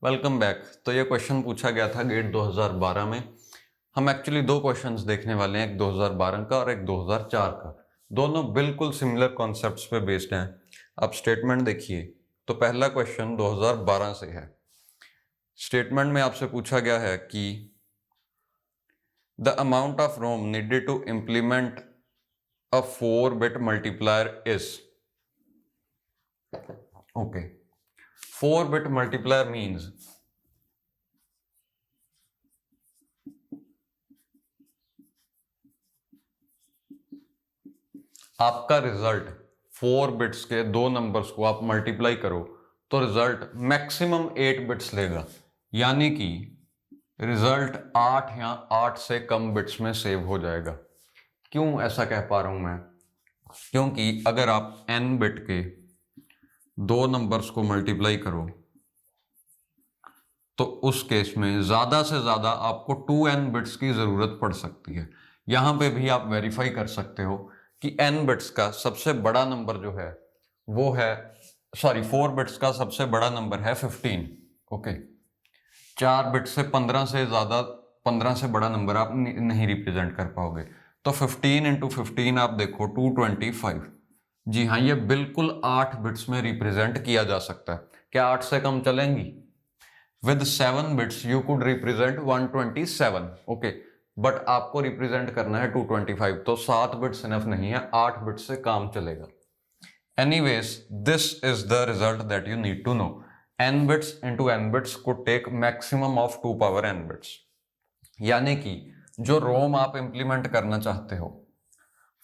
Welcome back. तो ये question पूछा गया था गेट 2012 में। हम एक्चुअली दो क्वेश्चंस देखने वाले हैं, एक 2012 का और एक 2004 का। दोनों बिल्कुल सिमिलर कॉन्सेप्ट्स पे बेस्ड हैं। आप स्टेटमेंट देखिए। तो पहला क्वेश्चन 2012 से है। स्टेटमेंट में आपसे पूछा गया है कि the amount of ROM needed to implement a 4-bit multiplier is. Okay, 4-bit multiplier means आपका रिजल्ट 4 बिट्स के दो नंबर्स को आप मल्टीप्लाई करो तो रिजल्ट मैक्सिमम 8 बिट्स लेगा, यानी कि रिजल्ट 8 या 8 से कम बिट्स में सेव हो जाएगा। क्यों ऐसा कह पा रहा हूं मैं? क्योंकि अगर आप n बिट के दो नंबर्स को मल्टीप्लाई करो तो उस केस में ज्यादा से ज्यादा आपको 2n बिट्स की जरूरत पड़ सकती है। यहां पे भी आप वेरीफाई कर सकते हो कि n बिट्स का सबसे बड़ा नंबर जो है वो है 4 बिट्स का सबसे बड़ा नंबर है 15। ओके, 4 बिट से 15 से ज्यादा 15 से बड़ा नंबर आप नहीं रिप्रेजेंट कर पाओगे। तो 15 इंटू 15 आप देखो 225। जी हाँ, ये बिल्कुल 8 बिट्स में रिप्रेजेंट किया जा सकता है। क्या 8 से कम चलेंगी? With 7 bits you could represent 127. Okay, but आपको रिप्रेजेंट करना है 225, तो 7 बिट्स इनफ नहीं है, 8 बिट्स से काम चलेगा। Anyways, this is the result that you need to know. n bits into n bits could take maximum of 2 power n bits। यानी कि जो रोम आप इंप्लीमेंट करना चाहते हो,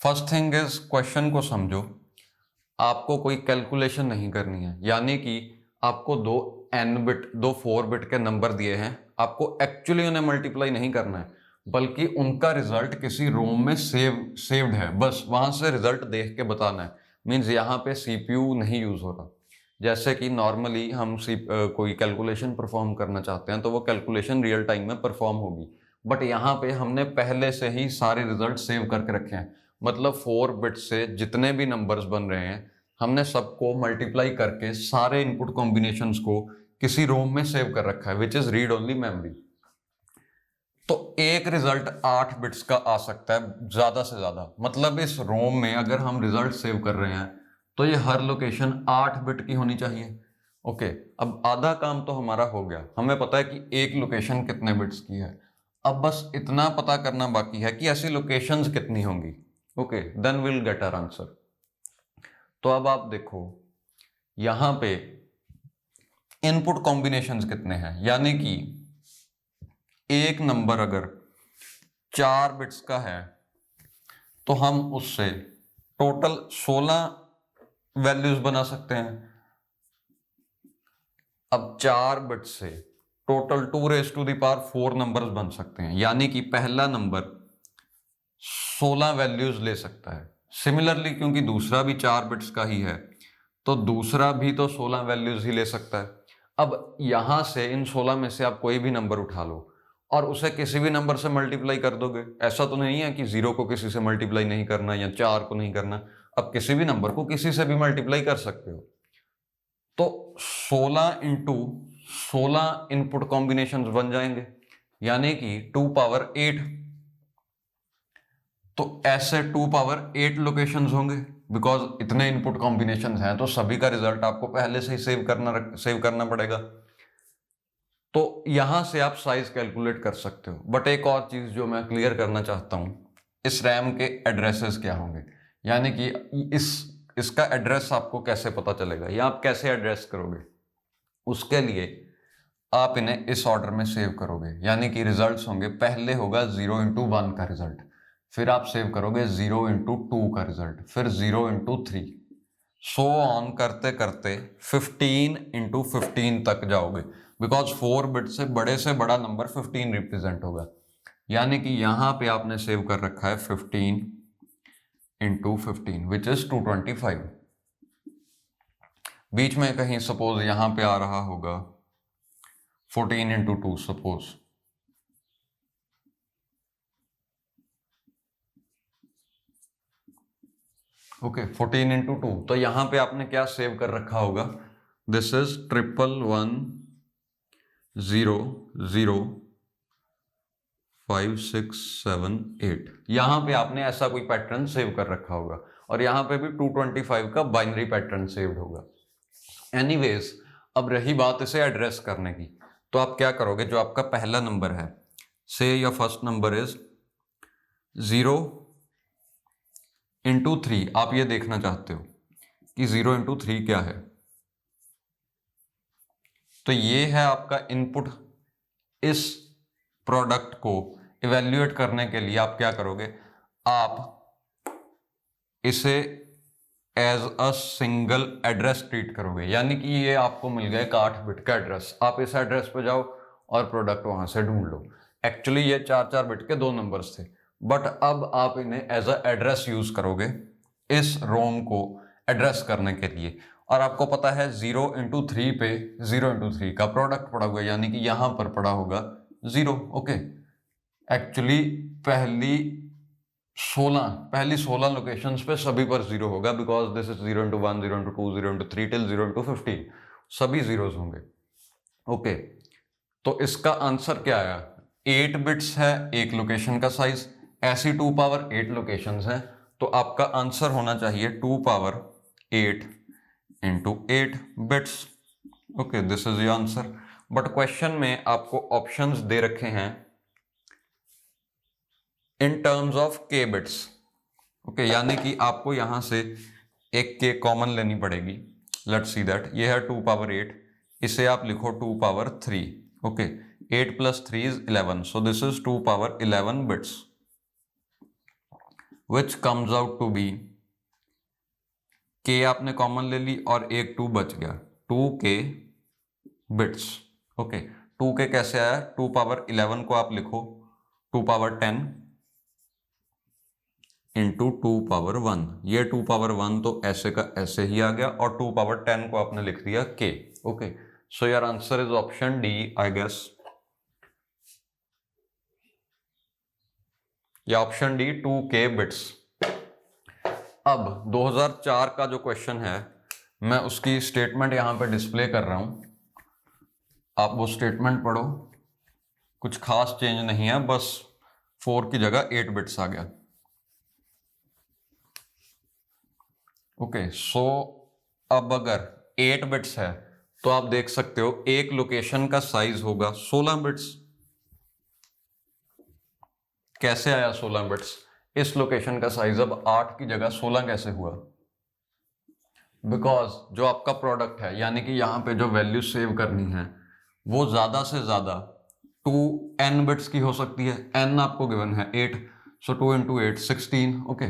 फर्स्ट थिंग इज क्वेश्चन को समझो। आपको कोई कैलकुलेशन नहीं करनी है, यानी कि आपको दो n बिट, दो 4 बिट के नंबर दिए हैं, आपको एक्चुअली उन्हें मल्टीप्लाई नहीं करना है, बल्कि उनका रिजल्ट किसी रोम में सेव्ड है, बस वहां से रिजल्ट देख के बताना है। मींस यहाँ पे सीपीयू नहीं यूज हो रहा। जैसे कि नॉर्मली हम कोई कैलकुलेशन परफॉर्म करना चाहते हैं तो वो कैलकुलेशन रियल टाइम में परफॉर्म होगी, बट यहाँ पे हमने पहले से ही सारे रिजल्ट सेव करके रखे हैं। मतलब 4 बिट से जितने भी नंबर्स बन रहे हैं हमने सबको मल्टीप्लाई करके सारे इनपुट कॉम्बिनेशंस को किसी रोम में सेव कर रखा है, which is read only memory. तो एक रिजल्ट 8 बिट्स का आ सकता है ज्यादा से ज्यादा। मतलब इस रोम में अगर हम रिजल्ट सेव कर रहे हैं तो ये हर लोकेशन 8 बिट की होनी चाहिए। ओके, अब आधा काम तो हमारा हो गया, हमें पता है कि एक लोकेशन कितने बिट्स की है। अब बस इतना पता करना बाकी है कि ऐसी लोकेशंस कितनी होंगी। Okay, then will get our answer. तो अब आप देखो यहां पे इनपुट कॉम्बिनेशंस कितने हैं, यानी कि एक नंबर अगर 4 बिट्स का है तो हम उससे टोटल 16 वैल्यूज बना सकते हैं। अब 4 बिट्स से टोटल 2⁴ नंबर्स बन सकते हैं, यानी कि पहला नंबर 16 वैल्यूज ले सकता है। सिमिलरली क्योंकि दूसरा भी 4 बिट्स का ही है तो दूसरा भी तो 16 वैल्यूज ही ले सकता है। अब यहां से इन 16 में से आप कोई भी नंबर उठा लो और उसे किसी भी नंबर से मल्टीप्लाई कर दोगे। ऐसा तो नहीं है कि 0 को किसी से मल्टीप्लाई नहीं करना या 4 को नहीं करना। अब किसी भी नंबर को किसी से भी मल्टीप्लाई कर सकते हो। तो 16 इंटू 16 इनपुट कॉम्बिनेशन बन जाएंगे, यानी कि 2 पावर 8। तो ऐसे 2 पावर 8 लोकेशंस होंगे, बिकॉज इतने इनपुट कॉम्बिनेशन हैं तो सभी का रिजल्ट आपको पहले से ही सेव करना पड़ेगा। तो यहां से आप साइज कैलकुलेट कर सकते हो। बट एक और चीज जो मैं क्लियर करना चाहता हूं, इस रैम के एड्रेसेस क्या होंगे, यानी कि इसका एड्रेस आपको कैसे पता चलेगा या आप कैसे एड्रेस करोगे। उसके लिए आप इन्हें इस ऑर्डर में सेव करोगे, यानी कि रिजल्ट्स होंगे, पहले होगा 0 × 1 का रिजल्ट, फिर आप सेव करोगे 0 × 2 का रिजल्ट, फिर 0 × 3, सो ऑन करते करते 15 × 15 तक जाओगे, बिकॉज 4 बिट से बड़ा नंबर 15 रिप्रेजेंट होगा। यानी कि यहां पे आपने सेव कर रखा है 15 × 15 विच इज 225। बीच में कहीं सपोज यहां पे आ रहा होगा 14 × 2 सपोज। ओके, 14 × 2, तो यहां पे आपने क्या सेव कर रखा होगा, दिस इज 111 0 0 5 6 7 8। यहां पे आपने ऐसा कोई पैटर्न सेव कर रखा होगा और यहां पे भी 225 का बाइनरी पैटर्न सेव्ड होगा। एनीवेज, अब रही बात इसे एड्रेस करने की, तो आप क्या करोगे, जो आपका पहला नंबर है, से your first number is 0 into 3, आप ये देखना चाहते हो कि 0 इंटू 3 क्या है, तो ये है आपका इनपुट। इस प्रोडक्ट को इवेल्युएट करने के लिए आप क्या करोगे, आप इसे as a single address treat करोगे, यानी कि ये आपको मिल गया एक 8 बिट का एड्रेस, आप इस एड्रेस पे जाओ और प्रोडक्ट वहां से ढूंढ लो। एक्चुअली ये 4 बिट के 2 नंबर्स थे, बट अब आप इन्हें एज अ एड्रेस यूज करोगे इस रोम को एड्रेस करने के लिए। और आपको पता है 0 इंटू 3 पे 0 इंटू 3 का प्रोडक्ट पड़ा हुआ है, यानी कि यहां पर पड़ा होगा 0। ओके, एक्चुअली पहली 16 लोकेशंस पे सभी पर 0 होगा, because this is 0 into 1 0 into 2 0 into 3 till 0 into 15, सभी जीरोस होंगे। ओके, तो इसका आंसर क्या आया, 8 बिट्स है एक लोकेशन का साइज, ऐसी 2 पावर 8 लोकेशंस हैं, तो आपका आंसर होना चाहिए 2 power 8 into 8 bits. Okay, this is your answer. But question में आपको ऑप्शंस दे रखे हैं इन टर्म्स ऑफ के बिट्स। ओके, यानी कि आपको यहां से एक के कॉमन लेनी पड़ेगी। लेट्स सी दैट, ये है 2 पावर 8, इसे आप लिखो 2 power 3। Okay, 8 plus 3 is 11, so this is 2 power 11 bits, which comes out to be, के आपने कॉमन ले ली और एक 2 बच गया, 2 के बिट्स। ओके, 2 के कैसे आया, 2 पावर 11 को आप लिखो 2 पावर 10 इंटू 2 पावर 1, ये 2 पावर 1 तो ऐसे का ऐसे ही आ गया, और 2 पावर 10 को आपने लिख दिया के। Okay, so your answer is option D, I guess, या ऑप्शन डी 2K बिट्स। अब 2004 का जो क्वेश्चन है, मैं उसकी स्टेटमेंट यहां पे डिस्प्ले कर रहा हूं, आप वो स्टेटमेंट पढ़ो। कुछ खास चेंज नहीं है, बस 4 की जगह 8 बिट्स आ गया। ओके, सो अब अगर 8 बिट्स है तो आप देख सकते हो एक लोकेशन का साइज होगा 16 बिट्स। कैसे आया 16 बिट्स, इस लोकेशन का साइज अब 8 की जगह 16 कैसे हुआ, बिकॉज जो आपका प्रोडक्ट है, यानी कि यहां पे जो वैल्यू सेव करनी है वो ज्यादा से ज्यादा 2n बिट्स की हो सकती है। n आपको गिवन है 8, सो 2 इंटू 8 16। ओके,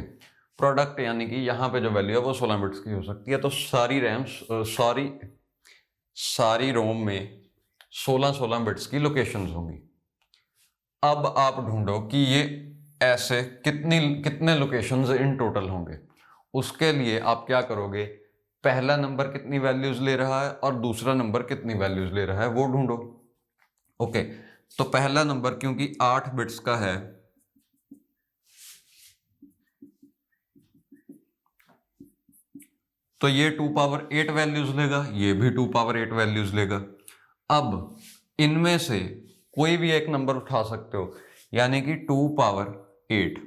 प्रोडक्ट यानी कि यहां पे जो वैल्यू है वो 16 बिट्स की हो सकती है, तो सारी रोम में 16 बिट्स की लोकेशंस होंगी। अब आप ढूंढो कि ये ऐसे कितने लोकेशंस इन टोटल होंगे। उसके लिए आप क्या करोगे, पहला नंबर कितनी वैल्यूज ले रहा है और दूसरा नंबर कितनी वैल्यूज ले रहा है वो ढूंढो। ओके, तो पहला नंबर क्योंकि 8 बिट्स का है, तो ये 2 पावर 8 वैल्यूज लेगा, ये भी 2 पावर 8 वैल्यूज लेगा। अब इनमें से कोई भी एक नंबर उठा सकते हो, यानी कि 2 पावर 8,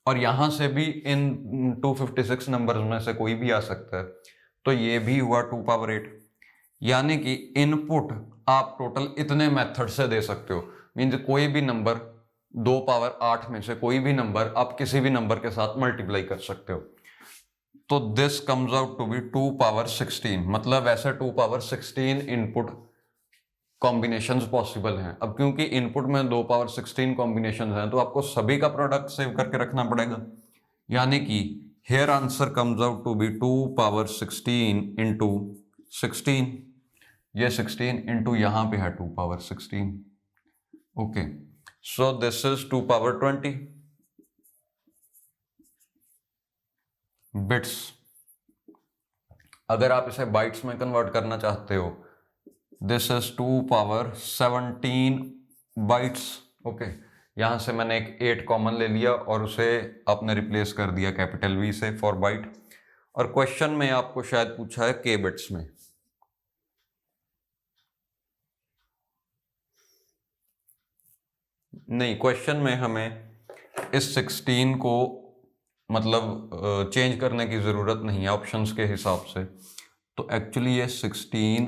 और यहां से भी इन 256 नंबर्स में से कोई भी आ सकता है, तो ये भी हुआ 2 पावर 8। यानी कि इनपुट आप टोटल इतने मेथड से दे सकते हो, मीन्स कोई भी नंबर 2 पावर 8 में से कोई भी नंबर आप किसी भी नंबर के साथ मल्टीप्लाई कर सकते हो। तो this comes out to be 2 power 16, मतलब ऐसे 2 पावर 16 इनपुट कॉम्बिनेशंस पॉसिबल हैं। अब क्योंकि इनपुट में 2 पावर 16 कॉम्बिनेशंस हैं, तो आपको सभी का प्रोडक्ट सेव करके रखना पड़ेगा, यानी कि here answer comes out to be 2 power 16 into 16, ये 16 इंटू यहां पे है 2 power 16। Okay, so this is 2 power 20 bits. अगर आप इसे बाइट्स में कन्वर्ट करना चाहते हो, this is 2 power 17 bytes. Okay, यहां से मैंने एक 8 कॉमन ले लिया और उसे आपने रिप्लेस कर दिया कैपिटल V से फॉर बाइट। और क्वेश्चन में आपको शायद पूछा है के बिट्स में, नहीं, क्वेश्चन में हमें इस 16 को मतलब चेंज करने की ज़रूरत नहीं है ऑप्शंस के हिसाब से। तो एक्चुअली ये 16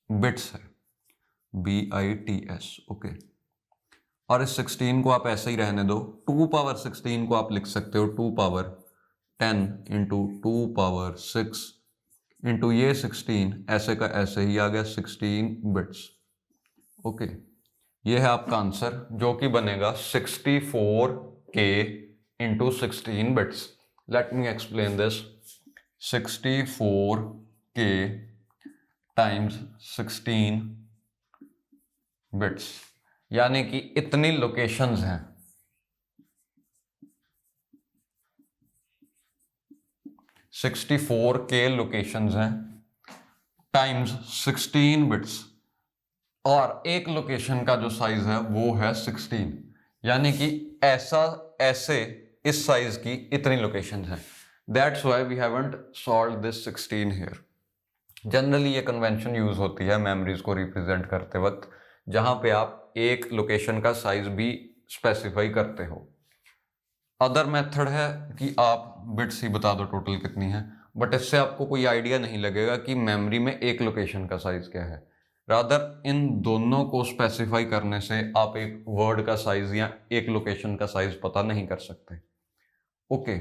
बिट्स है, BITS, ओके। और इस 16 को आप ऐसे ही रहने दो। 2 पावर 16 को आप लिख सकते हो 2 पावर 10 इंटू 2 पावर 6 इंटू ये 16 ऐसे का ऐसे ही आ गया 16 बिट्स, ओके। ये है आपका आंसर जो कि बनेगा 64K into 16 bits. Let me explain this. 64K times 16 bits, यानी कि इतनी लोकेशंस हैं। 64K लोकेशंस हैं टाइम्स 16 बिट्स, और एक लोकेशन का जो साइज है वो है 16, यानी कि ऐसे इस साइज की इतनी लोकेशंस हैं। That's why we haven't solved this 16 here. Generally ये कन्वेंशन यूज होती है मेमोरीज को रिप्रेजेंट करते वक्त, जहां पे आप एक लोकेशन का साइज भी स्पेसिफाई करते हो। अदर मेथड है कि आप बिट्स ही बता दो टोटल कितनी है, बट इससे आपको कोई आइडिया नहीं लगेगा कि मेमोरी में एक लोकेशन का साइज क्या है। रादर इन दोनों को स्पेसिफाई करने से आप एक वर्ड का साइज या एक लोकेशन का साइज पता नहीं कर सकते, ओके।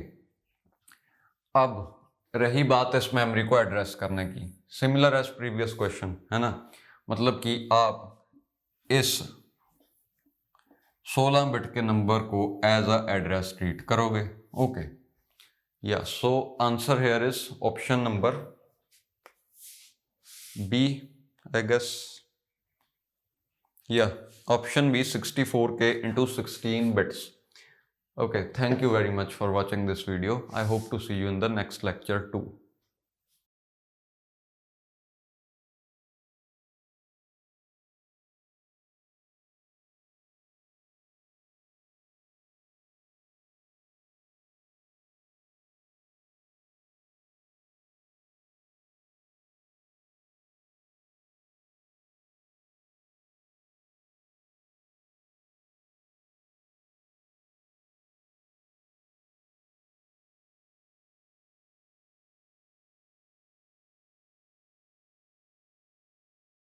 अब रही बात इस मेमोरी को एड्रेस करने की, सिमिलर एज प्रीवियस क्वेश्चन, है ना। मतलब कि आप इस 16 बिट के नंबर को एज अ एड्रेस ट्रीट करोगे, ओके। या so answer here is option number B, I guess. या option B 64K into 16 bits. Okay, thank you very much for watching this video. I hope to see you in the next lecture too.